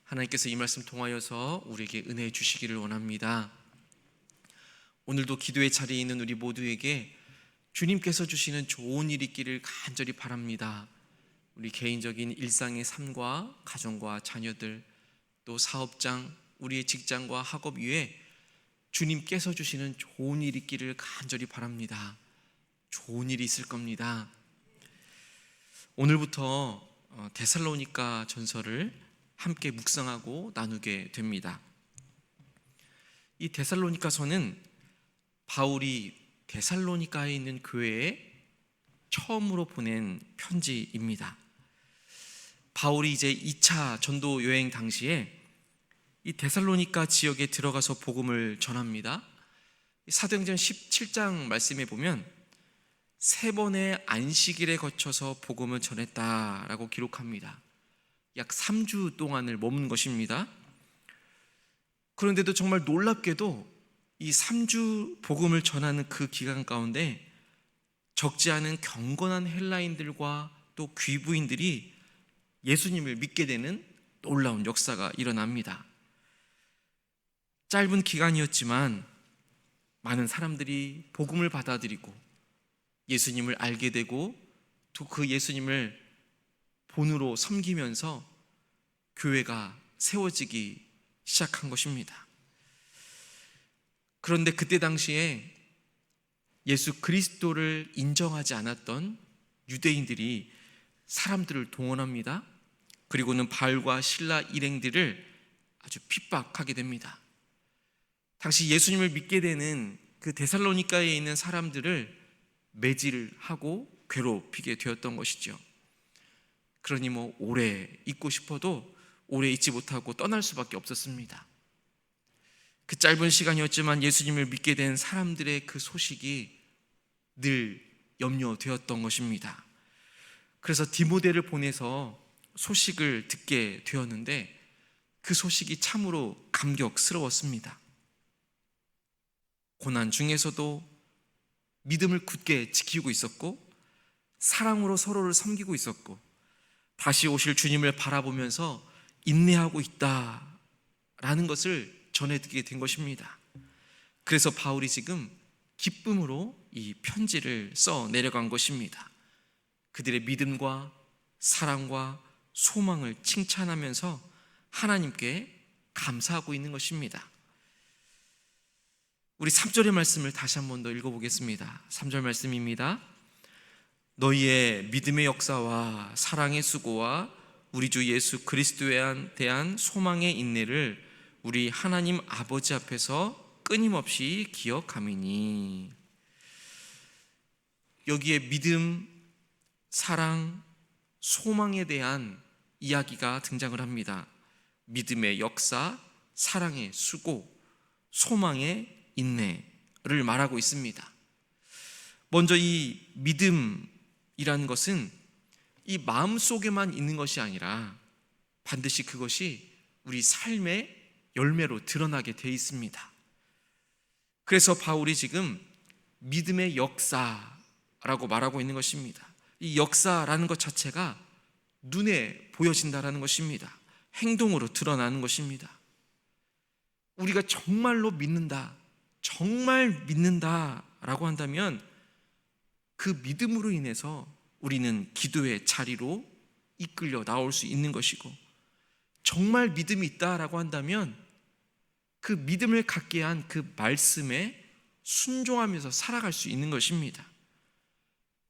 하나님께서 이 말씀 통하여서 우리에게 은혜 주시기를 원합니다. 오늘도 기도의 자리에 있는 우리 모두에게 주님께서 주시는 좋은 일 있기를 간절히 바랍니다. 우리 개인적인 일상의 삶과 가정과 자녀들, 또 사업장, 우리의 직장과 학업 위에 주님께서 주시는 좋은 일 있기를 간절히 바랍니다. 좋은 일이 있을 겁니다. 오늘부터 데살로니가 전서를 함께 묵상하고 나누게 됩니다. 이 데살로니가서는 바울이 데살로니가에 있는 교회에 처음으로 보낸 편지입니다. 바울이 이제 2차 전도 여행 당시에 이 데살로니가 지역에 들어가서 복음을 전합니다. 사도행전 17장 말씀에 보면 3번의 안식일에 거쳐서 복음을 전했다라고 기록합니다. 약 3주 동안을 머문 것입니다. 그런데도 정말 놀랍게도 이 3주 복음을 전하는 그 기간 가운데 적지 않은 경건한 헬라인들과 또 귀부인들이 예수님을 믿게 되는 놀라운 역사가 일어납니다. 짧은 기간이었지만 많은 사람들이 복음을 받아들이고 예수님을 알게 되고 또 그 예수님을 본으로 섬기면서 교회가 세워지기 시작한 것입니다. 그런데 그때 당시에 예수 그리스도를 인정하지 않았던 유대인들이 사람들을 동원합니다. 그리고는 바울과 실라 일행들을 아주 핍박하게 됩니다. 당시 예수님을 믿게 되는 그 데살로니가에 있는 사람들을 매질하고 괴롭히게 되었던 것이죠. 그러니 오래 있고 싶어도 오래 있지 못하고 떠날 수밖에 없었습니다. 그 짧은 시간이었지만 예수님을 믿게 된 사람들의 그 소식이 늘 염려되었던 것입니다. 그래서 디모데를 보내서 소식을 듣게 되었는데 그 소식이 참으로 감격스러웠습니다. 고난 중에서도 믿음을 굳게 지키고 있었고 사랑으로 서로를 섬기고 있었고 다시 오실 주님을 바라보면서 인내하고 있다라는 것을 전해 듣게 된 것입니다. 그래서 바울이 지금 기쁨으로 이 편지를 써 내려간 것입니다. 그들의 믿음과 사랑과 소망을 칭찬하면서 하나님께 감사하고 있는 것입니다. 우리 3절의 말씀을 다시 한 번 더 읽어보겠습니다. 3절 말씀입니다. 너희의 믿음의 역사와 사랑의 수고와 우리 주 예수 그리스도에 대한 소망의 인내를 우리 하나님 아버지 앞에서 끊임없이 기억함이니. 여기에 믿음, 사랑, 소망에 대한 이야기가 등장을 합니다. 믿음의 역사, 사랑의 수고, 소망의 인내를 말하고 있습니다. 먼저 이 믿음이라는 것은 이 마음속에만 있는 것이 아니라 반드시 그것이 우리 삶의 열매로 드러나게 되어 있습니다. 그래서 바울이 지금 믿음의 역사라고 말하고 있는 것입니다. 이 역사라는 것 자체가 눈에 보여진다라는 것입니다. 행동으로 드러나는 것입니다. 우리가 정말로 믿는다, 정말 믿는다라고 한다면 그 믿음으로 인해서 우리는 기도의 자리로 이끌려 나올 수 있는 것이고, 정말 믿음이 있다라고 한다면 그 믿음을 갖게 한 그 말씀에 순종하면서 살아갈 수 있는 것입니다.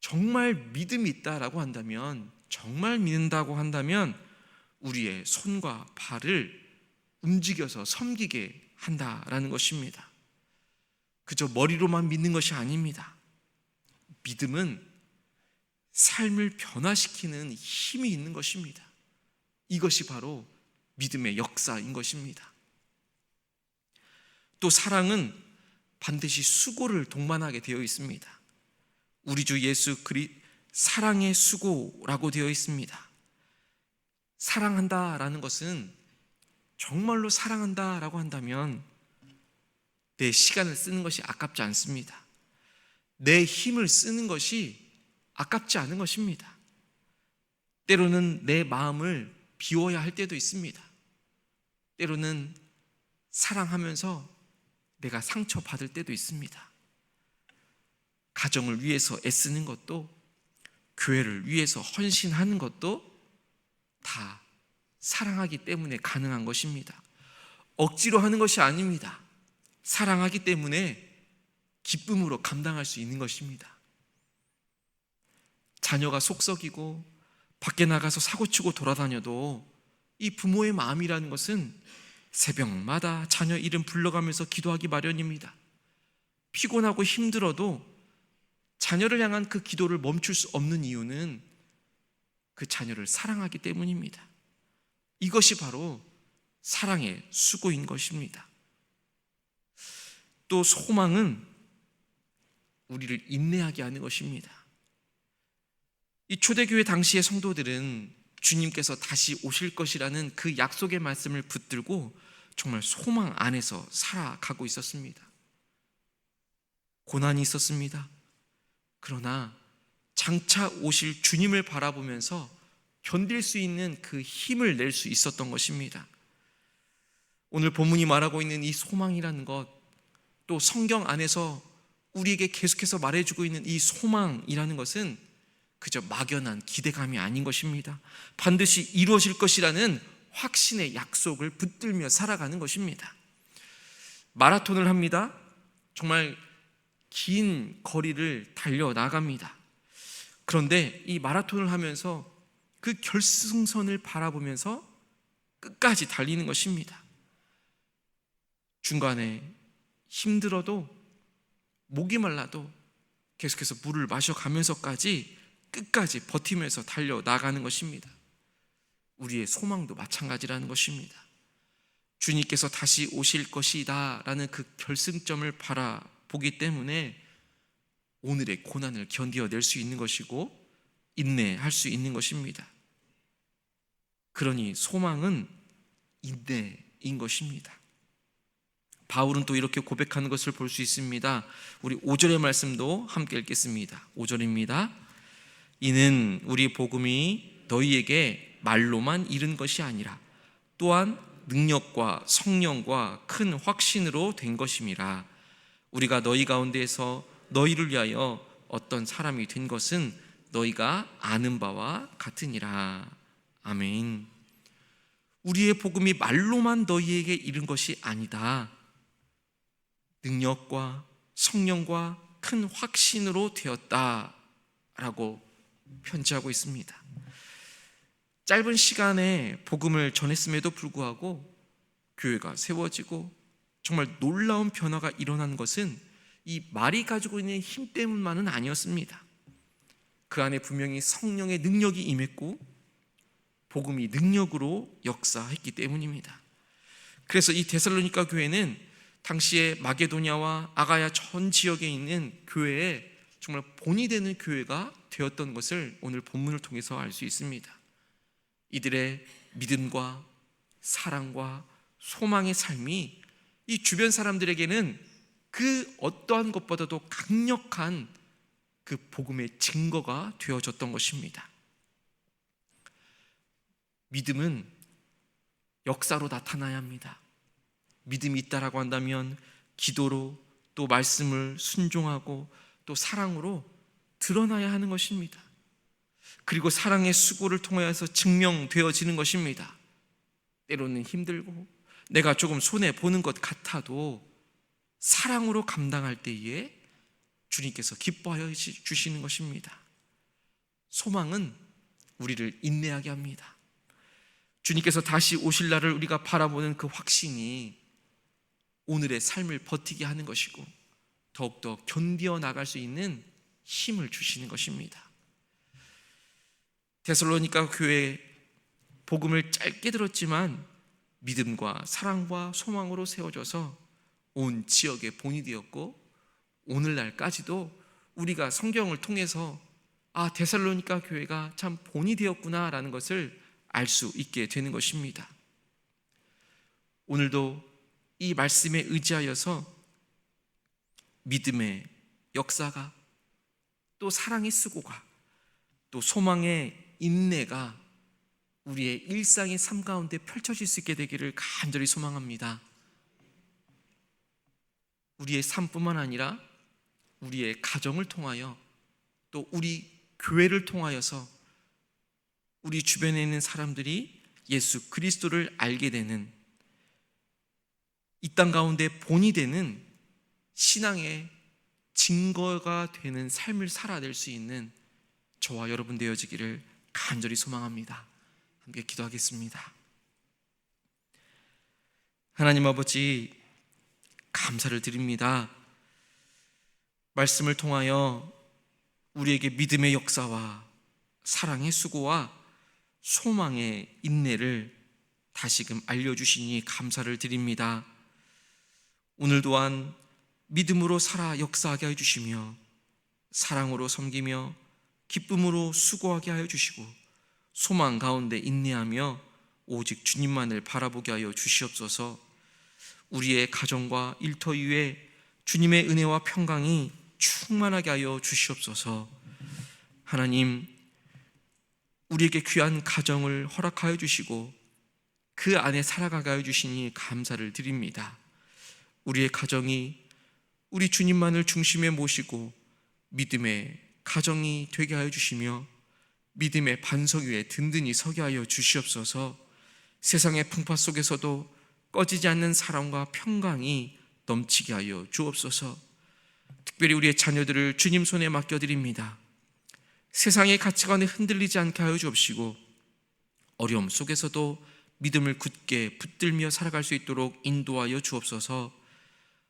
정말 믿음이 있다라고 한다면, 정말 믿는다고 한다면 우리의 손과 발을 움직여서 섬기게 한다라는 것입니다. 그저 머리로만 믿는 것이 아닙니다. 믿음은 삶을 변화시키는 힘이 있는 것입니다. 이것이 바로 믿음의 역사인 것입니다. 또 사랑은 반드시 수고를 동반하게 되어 있습니다. 우리 주 예수 사랑의 수고라고 되어 있습니다. 사랑한다라는 것은 정말로 사랑한다라고 한다면 내 시간을 쓰는 것이 아깝지 않습니다. 내 힘을 쓰는 것이 아깝지 않은 것입니다. 때로는 내 마음을 비워야 할 때도 있습니다. 때로는 사랑하면서 내가 상처받을 때도 있습니다. 가정을 위해서 애쓰는 것도, 교회를 위해서 헌신하는 것도 다 사랑하기 때문에 가능한 것입니다. 억지로 하는 것이 아닙니다. 사랑하기 때문에 기쁨으로 감당할 수 있는 것입니다. 자녀가 속썩이고 밖에 나가서 사고치고 돌아다녀도 이 부모의 마음이라는 것은 새벽마다 자녀 이름 불러가면서 기도하기 마련입니다. 피곤하고 힘들어도 자녀를 향한 그 기도를 멈출 수 없는 이유는 그 자녀를 사랑하기 때문입니다. 이것이 바로 사랑의 수고인 것입니다. 또 소망은 우리를 인내하게 하는 것입니다. 이 초대교회 당시의 성도들은 주님께서 다시 오실 것이라는 그 약속의 말씀을 붙들고 정말 소망 안에서 살아가고 있었습니다. 고난이 있었습니다. 그러나 장차 오실 주님을 바라보면서 견딜 수 있는 그 힘을 낼 수 있었던 것입니다. 오늘 본문이 말하고 있는 이 소망이라는 것, 또 성경 안에서 우리에게 계속해서 말해주고 있는 이 소망이라는 것은 그저 막연한 기대감이 아닌 것입니다. 반드시 이루어질 것이라는 확신의 약속을 붙들며 살아가는 것입니다. 마라톤을 합니다. 정말 긴 거리를 달려나갑니다. 그런데 이 마라톤을 하면서 그 결승선을 바라보면서 끝까지 달리는 것입니다. 중간에 힘들어도, 목이 말라도 계속해서 물을 마셔가면서까지 끝까지 버티면서 달려나가는 것입니다. 우리의 소망도 마찬가지라는 것입니다. 주님께서 다시 오실 것이다 라는 그 결승점을 바라보기 때문에 오늘의 고난을 견디어낼 수 있는 것이고 인내할 수 있는 것입니다. 그러니 소망은 인내인 것입니다. 바울은 또 이렇게 고백하는 것을 볼 수 있습니다. 우리 5절의 말씀도 함께 읽겠습니다. 5절입니다. 이는 우리 복음이 너희에게 말로만 이른 것이 아니라 또한 능력과 성령과 큰 확신으로 된 것임이라. 우리가 너희 가운데에서 너희를 위하여 어떤 사람이 된 것은 너희가 아는 바와 같으니라. 아멘. 우리의 복음이 말로만 너희에게 이른 것이 아니다. 능력과 성령과 큰 확신으로 되었다라고 편지하고 있습니다. 짧은 시간에 복음을 전했음에도 불구하고 교회가 세워지고 정말 놀라운 변화가 일어난 것은 이 말이 가지고 있는 힘 때문만은 아니었습니다. 그 안에 분명히 성령의 능력이 임했고 복음이 능력으로 역사했기 때문입니다. 그래서 이 데살로니가 교회는 당시에 마게도냐와 아가야 전 지역에 있는 교회에 정말 본이 되는 교회가 되었던 것을 오늘 본문을 통해서 알 수 있습니다. 이들의 믿음과 사랑과 소망의 삶이 이 주변 사람들에게는 그 어떠한 것보다도 강력한 그 복음의 증거가 되어졌던 것입니다. 믿음은 역사로 나타나야 합니다. 믿음이 있다라고 한다면 기도로, 또 말씀을 순종하고 또 사랑으로 드러나야 하는 것입니다. 그리고 사랑의 수고를 통하여서 증명되어지는 것입니다. 때로는 힘들고 내가 조금 손해보는 것 같아도 사랑으로 감당할 때에 주님께서 기뻐하여 주시는 것입니다. 소망은 우리를 인내하게 합니다. 주님께서 다시 오실 날을 우리가 바라보는 그 확신이 오늘의 삶을 버티게 하는 것이고 더욱더 견디어 나갈 수 있는 힘을 주시는 것입니다. 데살로니가 교회 복음을 짧게 들었지만 믿음과 사랑과 소망으로 세워져서 온 지역의 본이 되었고 오늘날까지도 우리가 성경을 통해서 데살로니가 교회가 참 본이 되었구나라는 것을 알 수 있게 되는 것입니다. 오늘도 이 말씀에 의지하여서 믿음의 역사가, 또 사랑의 수고가, 또 소망의 인내가 우리의 일상의 삶 가운데 펼쳐질 수 있게 되기를 간절히 소망합니다. 우리의 삶뿐만 아니라 우리의 가정을 통하여, 또 우리 교회를 통하여서 우리 주변에 있는 사람들이 예수 그리스도를 알게 되는, 이 땅 가운데 본이 되는 신앙의 증거가 되는 삶을 살아낼 수 있는 저와 여러분 되어지기를 간절히 소망합니다. 함께 기도하겠습니다. 하나님 아버지, 감사를 드립니다. 말씀을 통하여 우리에게 믿음의 역사와 사랑의 수고와 소망의 인내를 다시금 알려주시니 감사를 드립니다. 오늘 또한 믿음으로 살아 역사하게 해주시며, 사랑으로 섬기며 기쁨으로 수고하게 하여 주시고, 소망 가운데 인내하며 오직 주님만을 바라보게 하여 주시옵소서. 우리의 가정과 일터 위에 주님의 은혜와 평강이 충만하게 하여 주시옵소서. 하나님, 우리에게 귀한 가정을 허락하여 주시고 그 안에 살아가게 하여 주시니 감사를 드립니다. 우리의 가정이 우리 주님만을 중심에 모시고 믿음의 가정이 되게 하여 주시며, 믿음의 반석 위에 든든히 서게 하여 주시옵소서. 세상의 풍파 속에서도 꺼지지 않는 사랑과 평강이 넘치게 하여 주옵소서. 특별히 우리의 자녀들을 주님 손에 맡겨드립니다. 세상의 가치관에 흔들리지 않게 하여 주옵시고, 어려움 속에서도 믿음을 굳게 붙들며 살아갈 수 있도록 인도하여 주옵소서.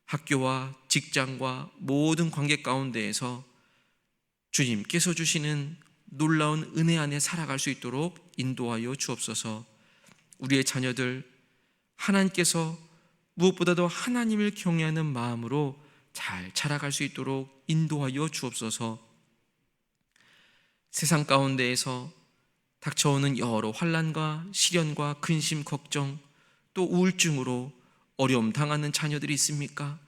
학교와 직장과 모든 관계 가운데에서 주님께서 주시는 놀라운 은혜 안에 살아갈 수 있도록 인도하여 주옵소서. 우리의 자녀들 하나님께서 무엇보다도 하나님을 경외하는 마음으로 잘 자라갈 수 있도록 인도하여 주옵소서. 세상 가운데에서 닥쳐오는 여러 환난과 시련과 근심, 걱정, 또 우울증으로 어려움 당하는 자녀들이 있습니까?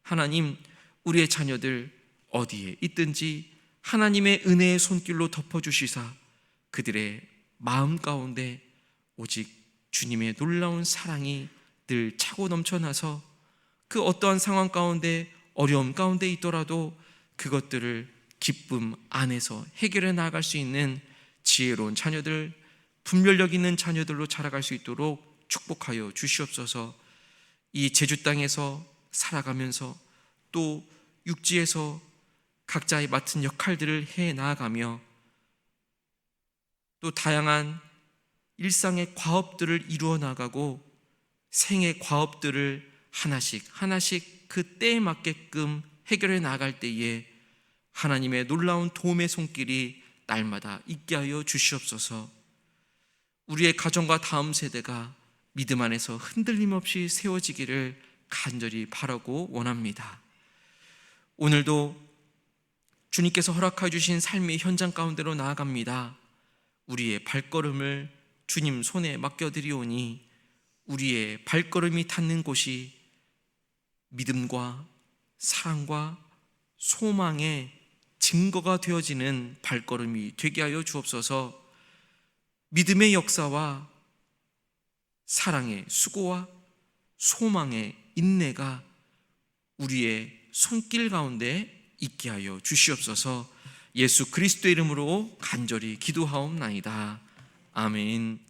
하나님, 우리의 자녀들 어디에 있든지 하나님의 은혜의 손길로 덮어주시사 그들의 마음 가운데 오직 주님의 놀라운 사랑이 늘 차고 넘쳐나서 그 어떠한 상황 가운데, 어려움 가운데 있더라도 그것들을 기쁨 안에서 해결해 나갈 수 있는 지혜로운 자녀들, 분별력 있는 자녀들로 자라갈 수 있도록 축복하여 주시옵소서. 이 제주 땅에서 살아가면서 또 육지에서 각자의 맡은 역할들을 해 나아가며 또 다양한 일상의 과업들을 이루어 나가고 생의 과업들을 하나씩 그 때에 맞게끔 해결해 나갈 때에 하나님의 놀라운 도움의 손길이 날마다 있게 하여 주시옵소서. 우리의 가정과 다음 세대가 믿음 안에서 흔들림 없이 세워지기를 간절히 바라고 원합니다. 오늘도 주님께서 허락해 주신 삶의 현장 가운데로 나아갑니다. 우리의 발걸음을 주님 손에 맡겨드리오니 우리의 발걸음이 닿는 곳이 믿음과 사랑과 소망의 증거가 되어지는 발걸음이 되게 하여 주옵소서. 믿음의 역사와 사랑의 수고와 소망의 인내가 우리의 손길 가운데 있게 하여 주시옵소서. 예수 그리스도의 이름으로 간절히 기도하옵나이다. 아멘.